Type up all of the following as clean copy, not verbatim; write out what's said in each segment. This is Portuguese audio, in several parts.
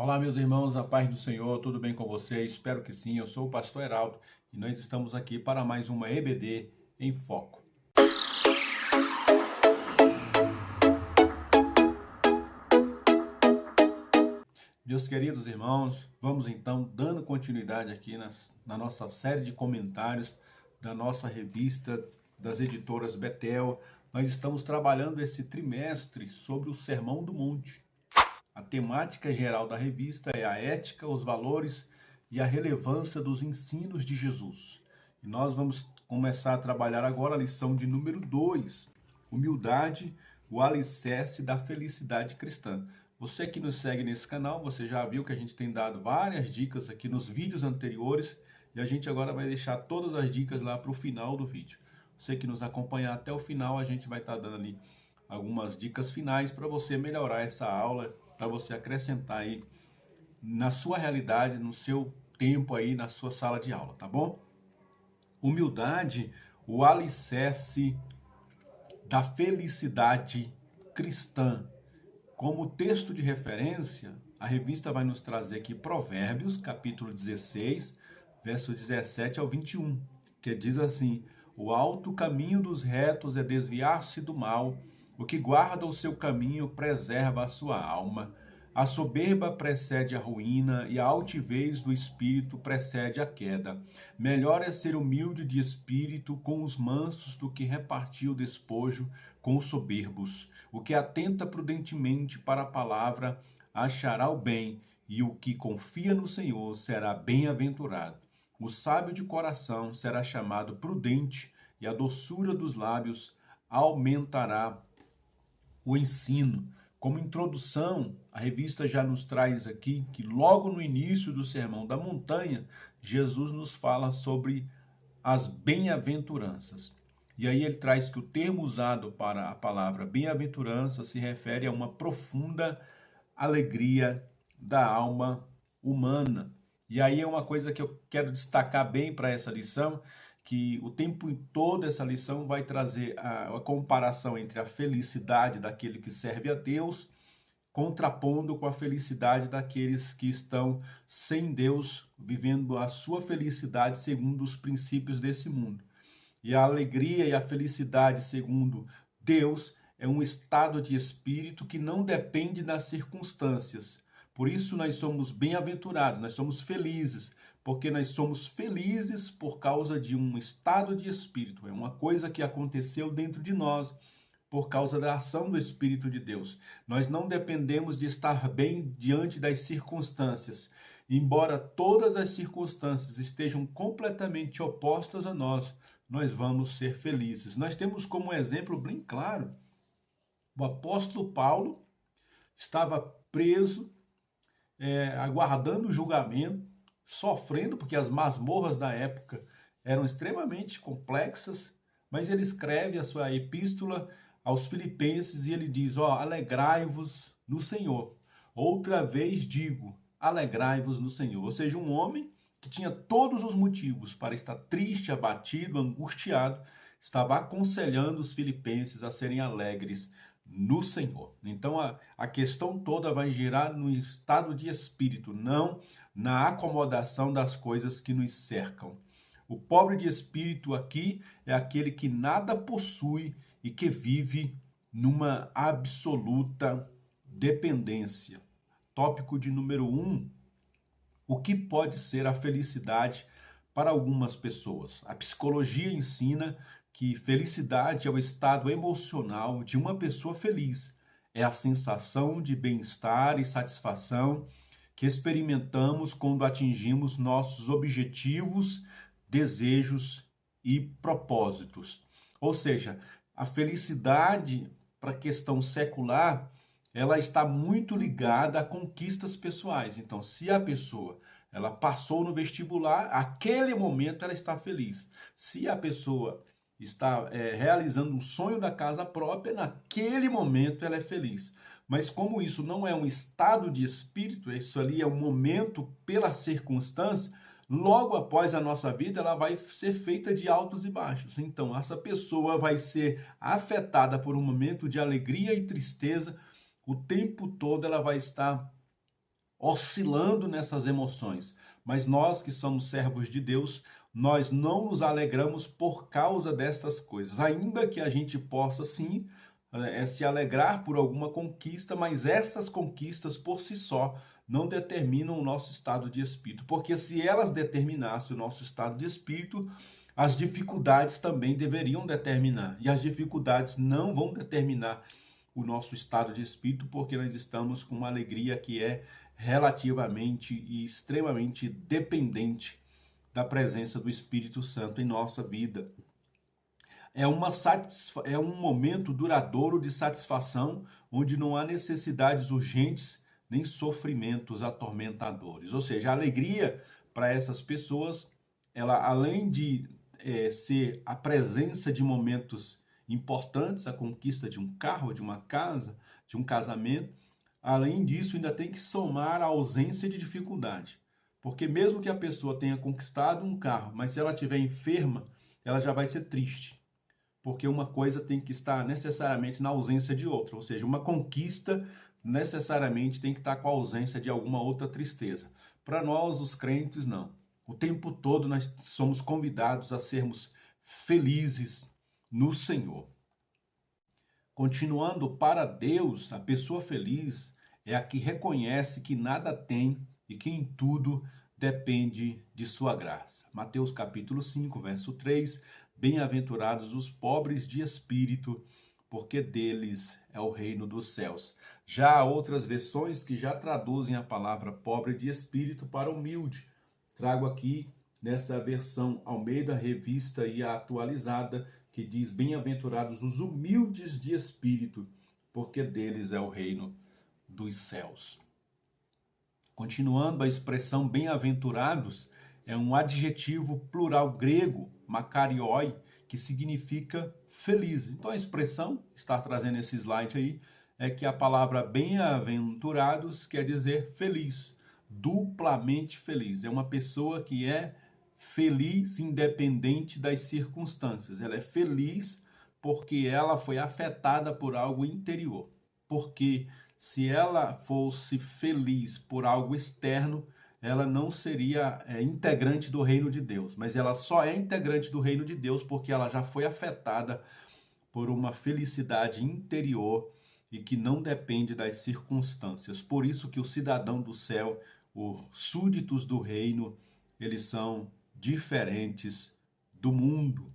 Olá, meus irmãos, a paz do Senhor, tudo bem com vocês? Espero que sim. Eu sou o pastor Heraldo e nós estamos aqui para mais uma EBD em Foco. Meus queridos irmãos, vamos então dando continuidade aqui na nossa série de comentários da nossa revista das editoras Betel. Nós estamos trabalhando esse trimestre sobre o Sermão do Monte. A temática geral da revista é a ética, os valores e a relevância dos ensinos de Jesus. E nós vamos começar a trabalhar agora a lição de número 2, humildade, o alicerce da felicidade cristã. Você que nos segue nesse canal, você já viu que a gente tem dado várias dicas aqui nos vídeos anteriores e a gente agora vai deixar todas as dicas lá para o final do vídeo. Você que nos acompanhar até o final, a gente vai estar dando ali algumas dicas finais para você melhorar essa aula, para você acrescentar aí na sua realidade, no seu tempo aí, na sua sala de aula, tá bom? Humildade, o alicerce da felicidade cristã. Como texto de referência, a revista vai nos trazer aqui Provérbios, capítulo 16, verso 17 ao 21, que diz assim: o alto caminho dos retos é desviar-se do mal, o que guarda o seu caminho preserva a sua alma. A soberba precede a ruína e a altivez do espírito precede a queda. Melhor é ser humilde de espírito com os mansos do que repartir o despojo com os soberbos. O que atenta prudentemente para a palavra achará o bem, e o que confia no Senhor será bem-aventurado. O sábio de coração será chamado prudente, e a doçura dos lábios aumentará o ensino. Como introdução, a revista já nos traz aqui que logo no início do Sermão da Montanha, Jesus nos fala sobre as bem-aventuranças. E aí ele traz que o termo usado para a palavra bem-aventurança se refere a uma profunda alegria da alma humana. E aí é uma coisa que eu quero destacar bem para essa lição, que o tempo todo essa lição vai trazer a comparação entre a felicidade daquele que serve a Deus, contrapondo com a felicidade daqueles que estão sem Deus, vivendo a sua felicidade segundo os princípios desse mundo. E a alegria e a felicidade segundo Deus é um estado de espírito que não depende das circunstâncias. Por isso nós somos bem-aventurados, nós somos felizes, porque nós somos felizes por causa de um estado de espírito. É uma coisa que aconteceu dentro de nós por causa da ação do Espírito de Deus. Nós não dependemos de estar bem diante das circunstâncias. Embora todas as circunstâncias estejam completamente opostas a nós, nós vamos ser felizes. Nós temos como exemplo bem claro, o apóstolo Paulo estava preso, aguardando o julgamento, sofrendo, porque as masmorras da época eram extremamente complexas, mas ele escreve a sua epístola aos Filipenses e ele diz, alegrai-vos no Senhor. Outra vez digo, alegrai-vos no Senhor. Ou seja, um homem que tinha todos os motivos para estar triste, abatido, angustiado, estava aconselhando os filipenses a serem alegres no Senhor. Então a questão toda vai girar no estado de espírito, não na acomodação das coisas que nos cercam. O pobre de espírito aqui é aquele que nada possui e que vive numa absoluta dependência. Tópico de número 1. O que pode ser a felicidade para algumas pessoas? A psicologia ensina que felicidade é o estado emocional de uma pessoa feliz. É a sensação de bem-estar e satisfação que experimentamos quando atingimos nossos objetivos, desejos e propósitos. Ou seja, a felicidade para a questão secular, ela está muito ligada a conquistas pessoais. Então, se a pessoa ela passou no vestibular, aquele momento ela está feliz. Se a pessoa está realizando um sonho da casa própria, naquele momento ela é feliz. Mas como isso não é um estado de espírito, isso ali é um momento pela circunstância, logo após a nossa vida ela vai ser feita de altos e baixos. Então essa pessoa vai ser afetada por um momento de alegria e tristeza, o tempo todo ela vai estar oscilando nessas emoções. Mas nós que somos servos de Deus, nós não nos alegramos por causa dessas coisas. Ainda que a gente possa sim se alegrar por alguma conquista, mas essas conquistas por si só não determinam o nosso estado de espírito. Porque se elas determinassem o nosso estado de espírito, as dificuldades também deveriam determinar. E as dificuldades não vão determinar o nosso estado de espírito, porque nós estamos com uma alegria que é relativamente e extremamente dependente da presença do Espírito Santo em nossa vida. É um momento duradouro de satisfação, onde não há necessidades urgentes nem sofrimentos atormentadores. Ou seja, a alegria para essas pessoas, ela além de ser a presença de momentos importantes, a conquista de um carro, de uma casa, de um casamento, além disso ainda tem que somar a ausência de dificuldade. Porque mesmo que a pessoa tenha conquistado um carro, mas se ela estiver enferma, ela já vai ser triste. Porque uma coisa tem que estar necessariamente na ausência de outra. Ou seja, uma conquista necessariamente tem que estar com a ausência de alguma outra tristeza. Para nós, os crentes, não. O tempo todo nós somos convidados a sermos felizes no Senhor. Continuando, para Deus, a pessoa feliz é a que reconhece que nada tem e que em tudo depende de sua graça. Mateus capítulo 5, verso 3, bem-aventurados os pobres de espírito, porque deles é o reino dos céus. Já há outras versões que já traduzem a palavra pobre de espírito para humilde. Trago aqui nessa versão Almeida Revista e Atualizada, que diz: bem-aventurados os humildes de espírito, porque deles é o reino dos céus. Continuando, a expressão bem-aventurados é um adjetivo plural grego, makarioi, que significa feliz. Então a expressão, está trazendo esse slide aí, é que a palavra bem-aventurados quer dizer feliz, duplamente feliz. É uma pessoa que é feliz independente das circunstâncias. Ela é feliz porque ela foi afetada por algo interior. Porque se ela fosse feliz por algo externo, ela não seria integrante do reino de Deus. Mas ela só é integrante do reino de Deus porque ela já foi afetada por uma felicidade interior e que não depende das circunstâncias. Por isso que o cidadão do céu, os súditos do reino, eles são diferentes do mundo.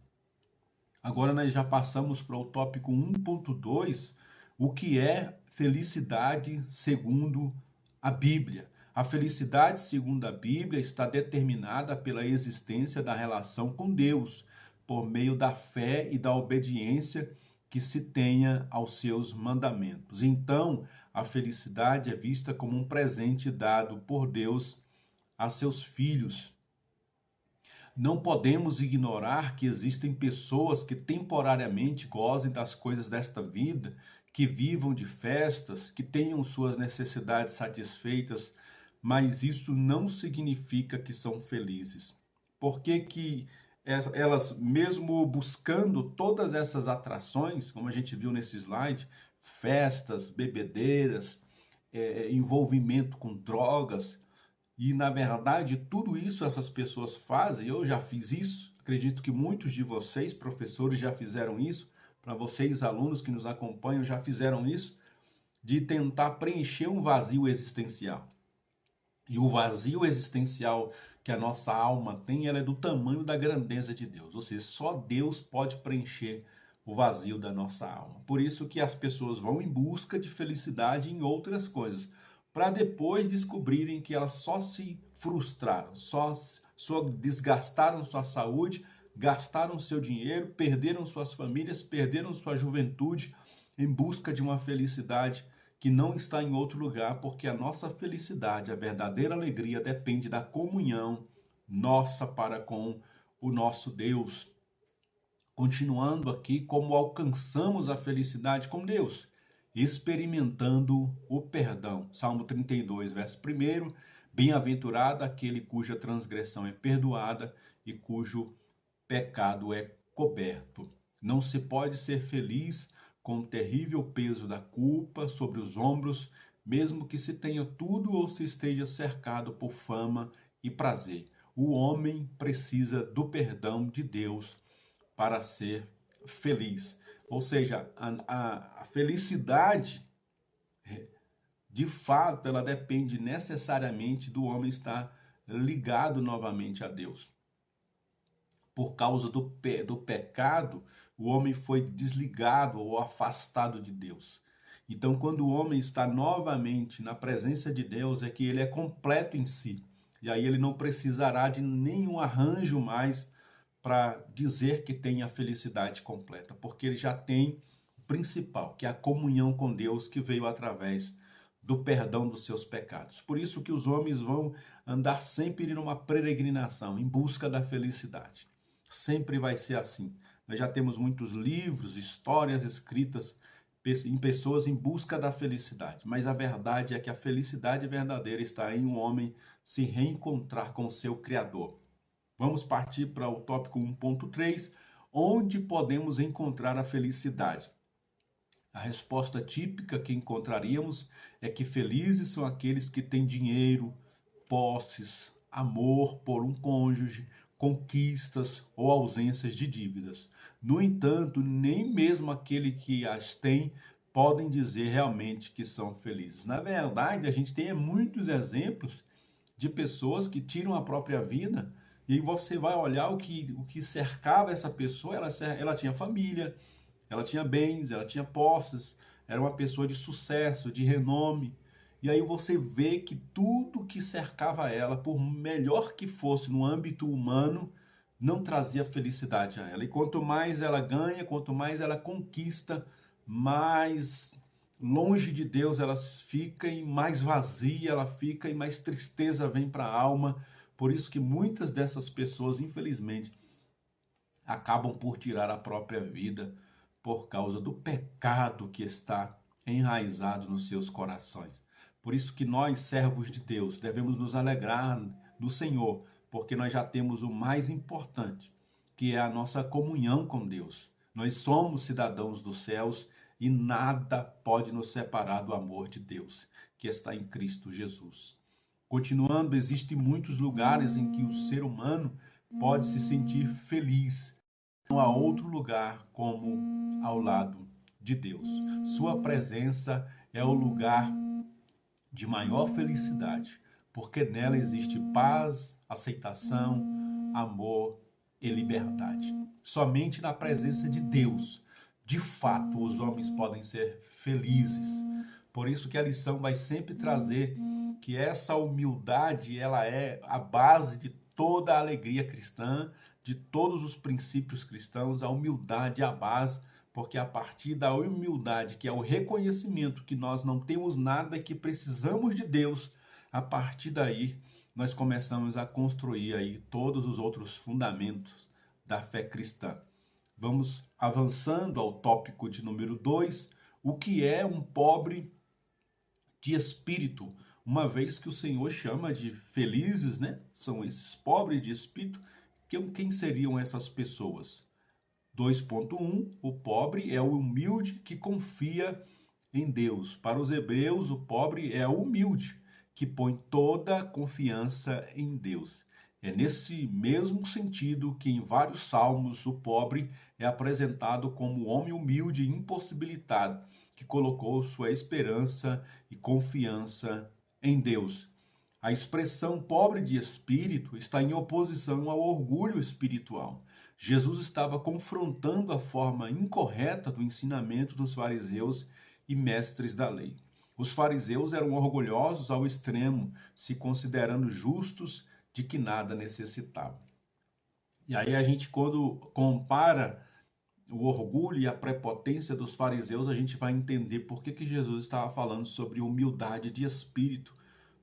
Agora nós já passamos para o tópico 1.2, o que é felicidade segundo a Bíblia. A felicidade segundo a Bíblia está determinada pela existência da relação com Deus, por meio da fé e da obediência que se tenha aos seus mandamentos. Então, a felicidade é vista como um presente dado por Deus a seus filhos. Não podemos ignorar que existem pessoas que temporariamente gozem das coisas desta vida, que vivam de festas, que tenham suas necessidades satisfeitas, mas isso não significa que são felizes. Porque que elas, mesmo buscando todas essas atrações, como a gente viu nesse slide, festas, bebedeiras, envolvimento com drogas, e, na verdade, tudo isso essas pessoas fazem, eu já fiz isso, acredito que muitos de vocês, professores, já fizeram isso, para vocês, alunos que nos acompanham, já fizeram isso, de tentar preencher um vazio existencial. E o vazio existencial que a nossa alma tem, ela é do tamanho da grandeza de Deus, ou seja, só Deus pode preencher o vazio da nossa alma. Por isso que as pessoas vão em busca de felicidade em outras coisas, para depois descobrirem que elas só se frustraram, só desgastaram sua saúde, gastaram seu dinheiro, perderam suas famílias, perderam sua juventude em busca de uma felicidade que não está em outro lugar, porque a nossa felicidade, a verdadeira alegria, depende da comunhão nossa para com o nosso Deus. Continuando aqui, como alcançamos a felicidade com Deus? Experimentando o perdão. Salmo 32, verso 1. Bem-aventurado aquele cuja transgressão é perdoada e cujo pecado é coberto. Não se pode ser feliz com o terrível peso da culpa sobre os ombros mesmo que se tenha tudo ou se esteja cercado por fama e prazer. O homem precisa do perdão de Deus para ser feliz. Ou seja, a felicidade, de fato, ela depende necessariamente do homem estar ligado novamente a Deus. Por causa do pecado, o homem foi desligado ou afastado de Deus. Então, quando o homem está novamente na presença de Deus, é que ele é completo em si. E aí ele não precisará de nenhum arranjo mais para dizer que tem a felicidade completa, porque ele já tem o principal, que é a comunhão com Deus que veio através do perdão dos seus pecados. Por isso que os homens vão andar sempre numa peregrinação, em busca da felicidade. Sempre vai ser assim. Nós já temos muitos livros, histórias escritas em pessoas em busca da felicidade. Mas a verdade é que a felicidade verdadeira está em um homem se reencontrar com o seu Criador. Vamos partir para o tópico 1.3, onde podemos encontrar a felicidade. A resposta típica que encontraríamos é que felizes são aqueles que têm dinheiro, posses, amor por um cônjuge, conquistas ou ausências de dívidas. No entanto, nem mesmo aquele que as tem podem dizer realmente que são felizes. Na verdade, a gente tem muitos exemplos de pessoas que tiram a própria vida e você vai olhar o que cercava essa pessoa, ela tinha família, ela tinha bens, ela tinha posses, era uma pessoa de sucesso, de renome. E aí você vê que tudo que cercava ela, por melhor que fosse no âmbito humano, não trazia felicidade a ela. E quanto mais ela ganha, quanto mais ela conquista, mais longe de Deus ela fica e mais vazia ela fica e mais tristeza vem para a alma. Por isso que muitas dessas pessoas, infelizmente, acabam por tirar a própria vida por causa do pecado que está enraizado nos seus corações. Por isso que nós, servos de Deus, devemos nos alegrar do Senhor, porque nós já temos o mais importante, que é a nossa comunhão com Deus. Nós somos cidadãos dos céus e nada pode nos separar do amor de Deus, que está em Cristo Jesus. Continuando, existem muitos lugares em que o ser humano pode se sentir feliz. Não há outro lugar como ao lado de Deus. Sua presença é o lugar de maior felicidade, porque nela existe paz, aceitação, amor e liberdade. Somente na presença de Deus, de fato, os homens podem ser felizes. Por isso que a lição vai sempre trazer que essa humildade, ela é a base de toda a alegria cristã, de todos os princípios cristãos. A humildade é a base, porque a partir da humildade, que é o reconhecimento que nós não temos nada e que precisamos de Deus, a partir daí nós começamos a construir aí todos os outros fundamentos da fé cristã. Vamos avançando ao tópico de número 2, o que é um pobre de espírito, uma vez que o Senhor chama de felizes, né? São esses pobres de espírito. Quem seriam essas pessoas? 2.1, o pobre é o humilde que confia em Deus. Para os hebreus, o pobre é o humilde que põe toda a confiança em Deus. É nesse mesmo sentido que em vários salmos o pobre é apresentado como o homem humilde e impossibilitado, que colocou sua esperança e confiança em Deus. A expressão pobre de espírito está em oposição ao orgulho espiritual. Jesus estava confrontando a forma incorreta do ensinamento dos fariseus e mestres da lei. Os fariseus eram orgulhosos ao extremo, se considerando justos de que nada necessitavam. E aí a gente, quando compara o orgulho e a prepotência dos fariseus, a gente vai entender por que Jesus estava falando sobre humildade de espírito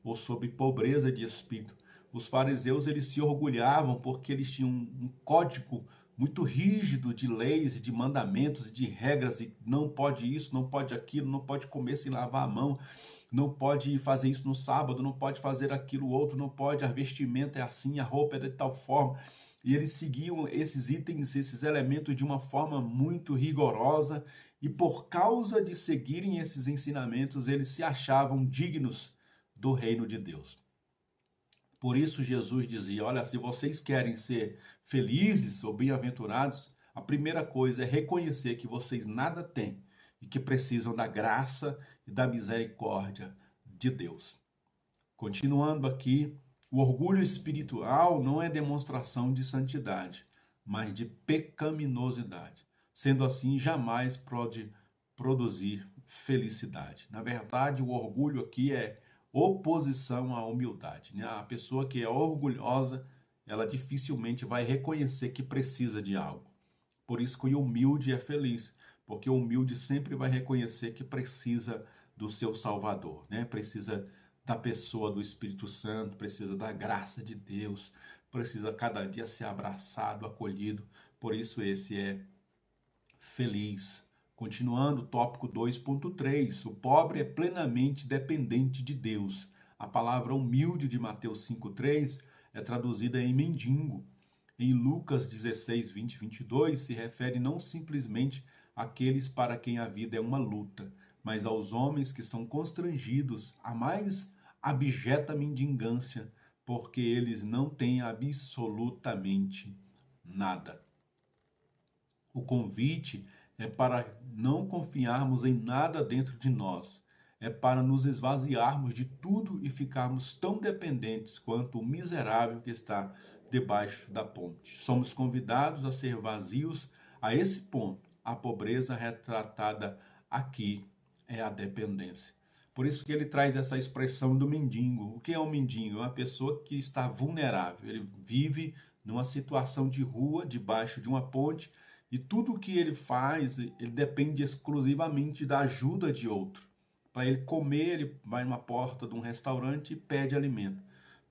ou sobre pobreza de espírito. Os fariseus, eles se orgulhavam porque eles tinham um código muito rígido de leis e de mandamentos e de regras, e não pode isso, não pode aquilo, não pode comer sem lavar a mão, não pode fazer isso no sábado, não pode fazer aquilo outro, não pode, a vestimenta é assim, a roupa é de tal forma. E eles seguiam esses itens, esses elementos de uma forma muito rigorosa E por causa de seguirem esses ensinamentos, eles se achavam dignos do reino de Deus. Por isso Jesus dizia, olha, se vocês querem ser felizes ou bem-aventurados, a primeira coisa é reconhecer que vocês nada têm e que precisam da graça e da misericórdia de Deus. Continuando aqui, o orgulho espiritual não é demonstração de santidade, mas de pecaminosidade. Sendo assim, jamais pode produzir felicidade. Na verdade, o orgulho aqui é oposição à humildade. A pessoa que é orgulhosa, ela dificilmente vai reconhecer que precisa de algo. Por isso que o humilde é feliz, porque o humilde sempre vai reconhecer que precisa do seu Salvador, né? Precisa da pessoa do Espírito Santo, precisa da graça de Deus, precisa cada dia ser abraçado, acolhido. Por isso esse é feliz. Continuando, tópico 2.3, o pobre é plenamente dependente de Deus. A palavra humilde de Mateus 5.3 é traduzida em mendigo. Em Lucas 16, 20 e 22, se refere não simplesmente àqueles para quem a vida é uma luta, mas aos homens que são constrangidos à mais abjeta mendigância, porque eles não têm absolutamente nada. O convite é para não confiarmos em nada dentro de nós. É para nos esvaziarmos de tudo e ficarmos tão dependentes quanto o miserável que está debaixo da ponte. Somos convidados a ser vazios a esse ponto. A pobreza retratada aqui é a dependência. Por isso que ele traz essa expressão do mendigo. O que é um mendigo? É uma pessoa que está vulnerável. Ele vive numa situação de rua, debaixo de uma ponte, e tudo o que ele faz, ele depende exclusivamente da ajuda de outro. Para ele comer, ele vai numa porta de um restaurante e pede alimento.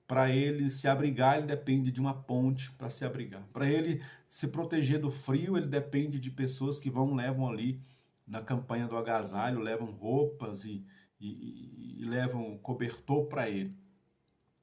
Para ele se abrigar, ele depende de uma ponte para se abrigar. Para ele se proteger do frio, ele depende de pessoas que levam ali na campanha do agasalho, levam roupas e levam cobertor para ele.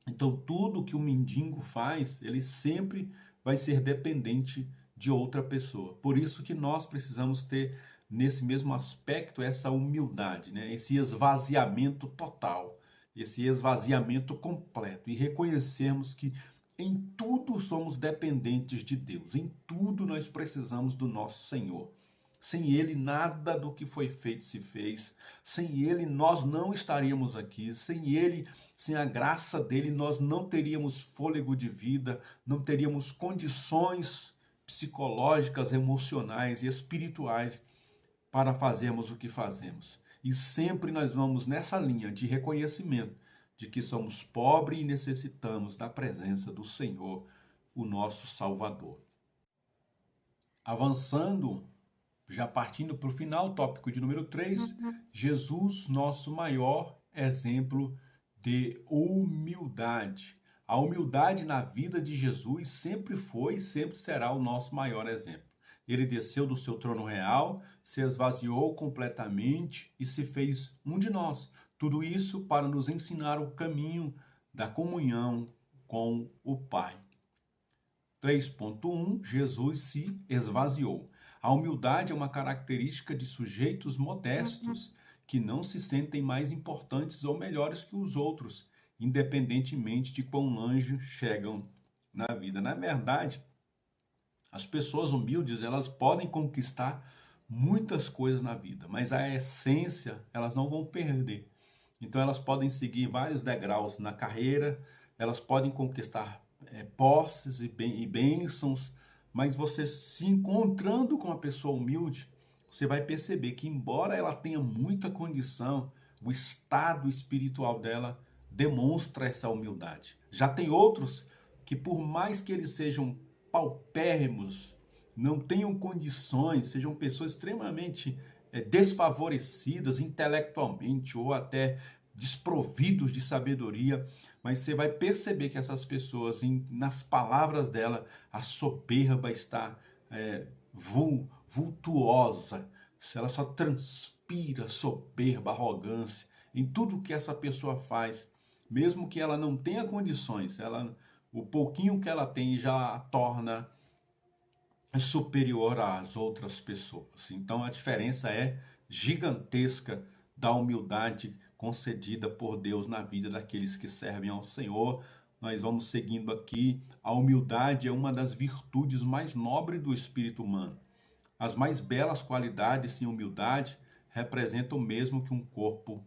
Então, tudo que o mendigo faz, ele sempre vai ser dependente de outra pessoa. Por isso que nós precisamos ter, nesse mesmo aspecto, essa humildade, né? Esse esvaziamento total, esse esvaziamento completo e reconhecermos que em tudo somos dependentes de Deus, em tudo nós precisamos do nosso Senhor. Sem Ele, nada do que foi feito se fez. Sem Ele, nós não estaríamos aqui. Sem Ele, sem a graça dele, nós não teríamos fôlego de vida, não teríamos condições psicológicas, emocionais e espirituais para fazermos o que fazemos. E sempre nós vamos nessa linha de reconhecimento de que somos pobres e necessitamos da presença do Senhor, o nosso Salvador. Avançando, já partindo para o final, tópico de número 3, Jesus, nosso maior exemplo de humildade. A humildade na vida de Jesus sempre foi e sempre será o nosso maior exemplo. Ele desceu do seu trono real, se esvaziou completamente e se fez um de nós. Tudo isso para nos ensinar o caminho da comunhão com o Pai. 3.1, Jesus se esvaziou. A humildade é uma característica de sujeitos modestos que não se sentem mais importantes ou melhores que os outros, independentemente de quão longe chegam na vida. Na verdade, as pessoas humildes, elas podem conquistar muitas coisas na vida, mas a essência elas não vão perder. Então elas podem seguir vários degraus na carreira, elas podem conquistar posses e bênçãos, mas você se encontrando com uma pessoa humilde, você vai perceber que embora ela tenha muita condição, o estado espiritual dela demonstra essa humildade. Já tem outros que por mais que eles sejam paupérrimos, não tenham condições, sejam pessoas extremamente desfavorecidas intelectualmente ou até desprovidos de sabedoria, mas você vai perceber que essas pessoas, nas palavras dela, a soberba está vultuosa, ela só transpira soberba, arrogância, em tudo que essa pessoa faz, mesmo que ela não tenha condições, o pouquinho que ela tem já a torna superior às outras pessoas. Então a diferença é gigantesca da humildade concedida por Deus na vida daqueles que servem ao Senhor. Nós vamos seguindo aqui. A humildade é uma das virtudes mais nobres do espírito humano. As mais belas qualidades sem humildade representam o mesmo que um corpo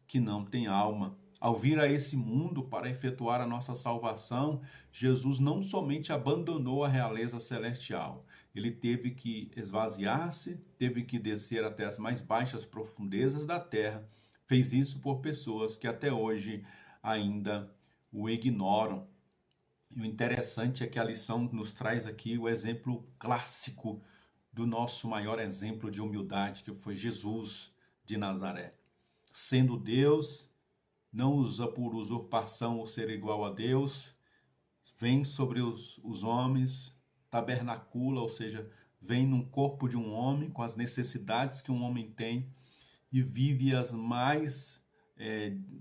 que não tem alma. Ao vir a esse mundo para efetuar a nossa salvação, Jesus não somente abandonou a realeza celestial, ele teve que esvaziar-se, teve que descer até as mais baixas profundezas da terra. Fez isso por pessoas que até hoje ainda o ignoram. E o interessante é que a lição nos traz aqui o exemplo clássico do nosso maior exemplo de humildade, que foi Jesus de Nazaré. Sendo Deus, não usa por usurpação o ser igual a Deus, vem sobre os homens, tabernacula, ou seja, vem num corpo de um homem, com as necessidades que um homem tem, e vive as mais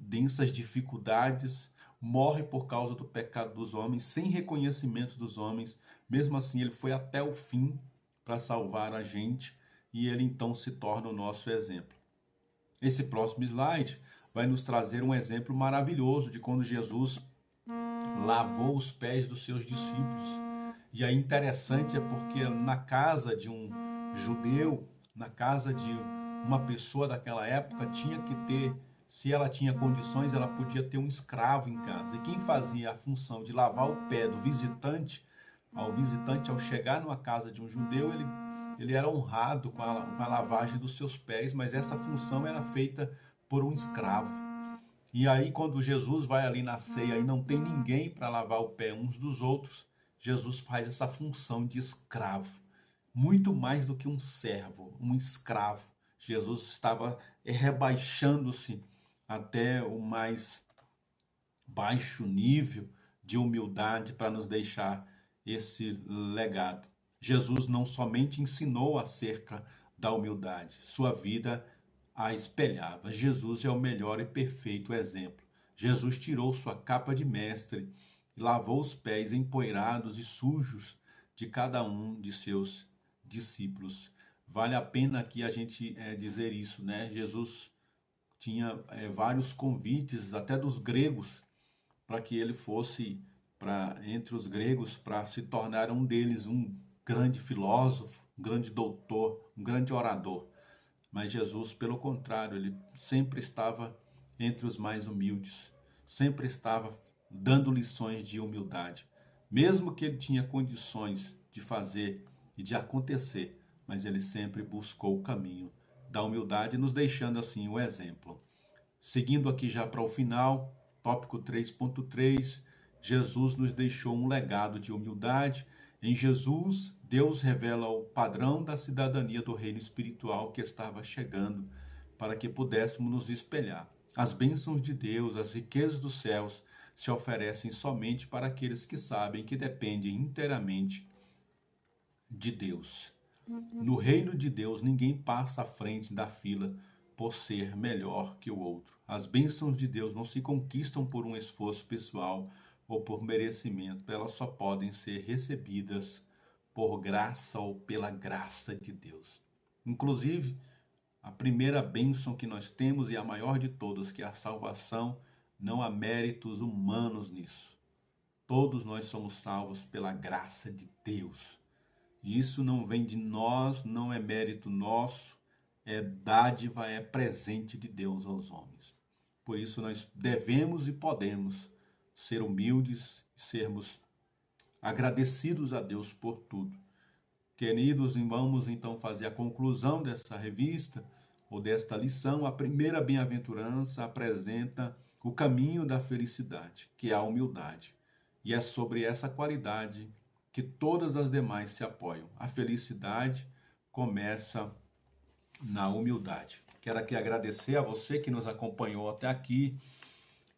densas dificuldades, morre por causa do pecado dos homens, sem reconhecimento dos homens. Mesmo assim, ele foi até o fim para salvar a gente, e ele então se torna o nosso exemplo. Esse próximo slide vai nos trazer um exemplo maravilhoso de quando Jesus lavou os pés dos seus discípulos. E aí interessante é porque na casa de um judeu, na casa de uma pessoa daquela época, tinha que ter, se ela tinha condições, ela podia ter um escravo em casa. E quem fazia a função de lavar o pé do visitante, ao chegar numa casa de um judeu, ele era honrado com a lavagem dos seus pés, mas essa função era feita por um escravo. E aí, quando Jesus vai ali na ceia e não tem ninguém para lavar o pé uns dos outros, Jesus faz essa função de escravo. Muito mais do que um servo, um escravo. Jesus estava rebaixando-se até o mais baixo nível de humildade para nos deixar esse legado. Jesus não somente ensinou acerca da humildade, sua vida a espelhava. Jesus é o melhor e perfeito exemplo. Jesus tirou sua capa de mestre e lavou os pés empoeirados e sujos de cada um de seus discípulos. Vale a pena aqui a gente dizer isso, né? Jesus tinha vários convites, até dos gregos, para que ele fosse entre os gregos, para se tornar um deles, um grande filósofo, um grande doutor, um grande orador. Mas Jesus, pelo contrário, ele sempre estava entre os mais humildes, sempre estava dando lições de humildade, mesmo que ele tinha condições de fazer e de acontecer, mas ele sempre buscou o caminho da humildade, nos deixando assim o exemplo. Seguindo aqui já para o final, tópico 3.3, Jesus nos deixou um legado de humildade. Em Jesus, Deus revela o padrão da cidadania do reino espiritual que estava chegando, para que pudéssemos nos espelhar. As bênçãos de Deus, as riquezas dos céus, se oferecem somente para aqueles que sabem que dependem inteiramente de Deus. No reino de Deus, ninguém passa à frente da fila por ser melhor que o outro. As bênçãos de Deus não se conquistam por um esforço pessoal ou por merecimento, elas só podem ser recebidas por graça ou pela graça de Deus. Inclusive, a primeira bênção que nós temos e a maior de todas, que é a salvação, não há méritos humanos nisso. Todos nós somos salvos pela graça de Deus. E isso não vem de nós, não é mérito nosso, é dádiva, é presente de Deus aos homens. Por isso nós devemos e podemos ser humildes e sermos agradecidos a Deus por tudo. Queridos, vamos então fazer a conclusão dessa revista ou desta lição. A primeira bem-aventurança apresenta o caminho da felicidade, que é a humildade. E é sobre essa qualidade que todas as demais se apoiam. A felicidade começa na humildade. Quero aqui agradecer a você que nos acompanhou até aqui.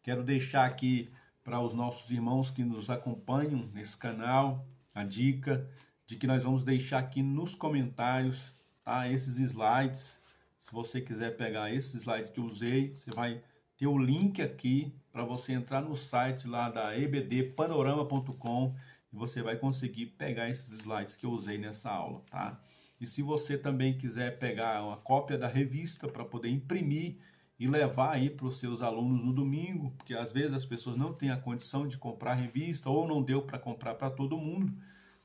Quero deixar aqui para os nossos irmãos que nos acompanham nesse canal a dica de que nós vamos deixar aqui nos comentários, tá, esses slides. Se você quiser pegar esses slides que eu usei, você vai ter o link aqui para você entrar no site lá da ebdpanorama.com e você vai conseguir pegar esses slides que eu usei nessa aula, tá? E se você também quiser pegar uma cópia da revista para poder imprimir e levar aí para os seus alunos no domingo, porque às vezes as pessoas não têm a condição de comprar a revista ou não deu para comprar para todo mundo,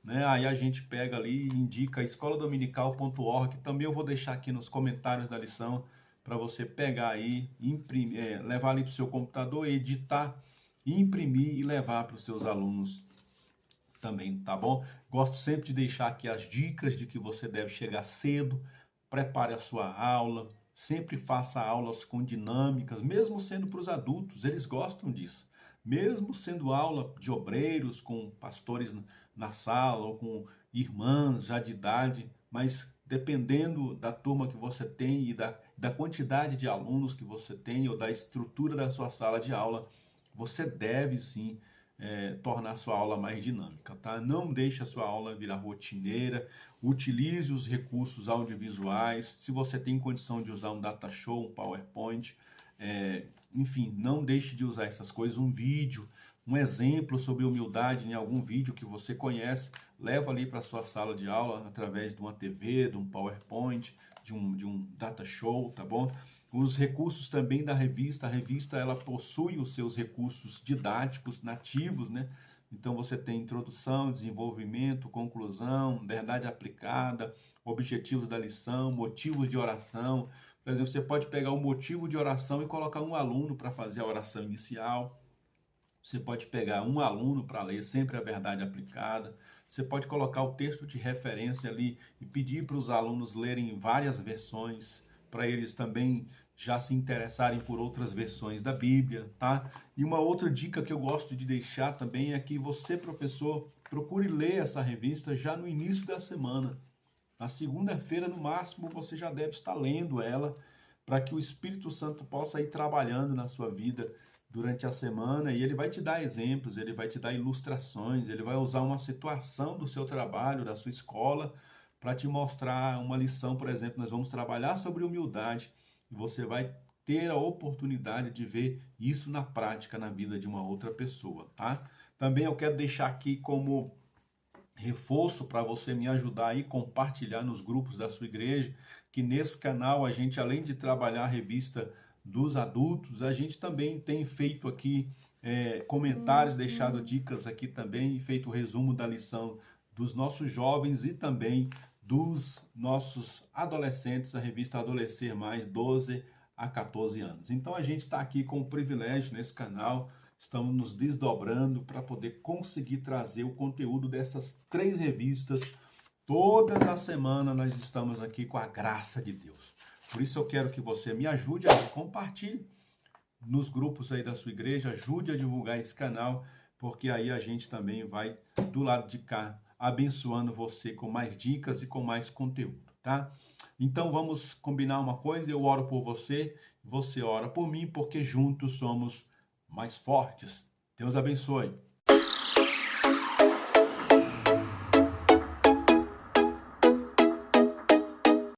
né? Aí a gente pega ali e indica escoladominical.org, também eu vou deixar aqui nos comentários da lição para você pegar aí, imprimir, levar ali para o seu computador, editar, imprimir e levar para os seus alunos também, tá bom? Gosto sempre de deixar aqui as dicas de que você deve chegar cedo, prepare a sua aula, sempre faça aulas com dinâmicas, mesmo sendo para os adultos, eles gostam disso. Mesmo sendo aula de obreiros, com pastores na sala, ou com irmãs já de idade, mas dependendo da turma que você tem e da quantidade de alunos que você tem, ou da estrutura da sua sala de aula, você deve sim tornar a sua aula mais dinâmica, tá? Não deixe a sua aula virar rotineira, utilize os recursos audiovisuais, se você tem condição de usar um data show, um PowerPoint, enfim, não deixe de usar essas coisas, um vídeo, um exemplo sobre humildade em algum vídeo que você conhece, leva ali para a sua sala de aula através de uma TV, de um PowerPoint, de um data show, tá bom? Os recursos também da revista, a revista ela possui os seus recursos didáticos nativos, né? Então você tem introdução, desenvolvimento, conclusão, verdade aplicada, objetivos da lição, motivos de oração. Por exemplo, você pode pegar um motivo de oração e colocar um aluno para fazer a oração inicial. Você pode pegar um aluno para ler sempre a verdade aplicada. Você pode colocar o texto de referência ali e pedir para os alunos lerem várias versões, para eles também já se interessarem por outras versões da Bíblia, tá? E uma outra dica que eu gosto de deixar também é que você, professor, procure ler essa revista já no início da semana. Na segunda-feira, no máximo, você já deve estar lendo ela, para que o Espírito Santo possa ir trabalhando na sua vida durante a semana, e ele vai te dar exemplos, ele vai te dar ilustrações, ele vai usar uma situação do seu trabalho, da sua escola, para te mostrar uma lição. Por exemplo, nós vamos trabalhar sobre humildade, e você vai ter a oportunidade de ver isso na prática na vida de uma outra pessoa, tá? Também eu quero deixar aqui como reforço para você me ajudar aí, compartilhar nos grupos da sua igreja, que nesse canal a gente, além de trabalhar a revista dos adultos, a gente também tem feito aqui comentários, deixado dicas aqui também, feito o resumo da lição dos nossos jovens e também dos nossos adolescentes, a revista Adolescer Mais, 12 a 14 anos. Então a gente está aqui com o privilégio nesse canal, estamos nos desdobrando para poder conseguir trazer o conteúdo dessas 3 revistas. Todas as semanas nós estamos aqui com a graça de Deus. Por isso eu quero que você me ajude a compartilhar nos grupos aí da sua igreja, ajude a divulgar esse canal, porque aí a gente também vai do lado de cá abençoando você com mais dicas e com mais conteúdo, tá? Então vamos combinar uma coisa, eu oro por você, você ora por mim, porque juntos somos mais fortes. Deus abençoe.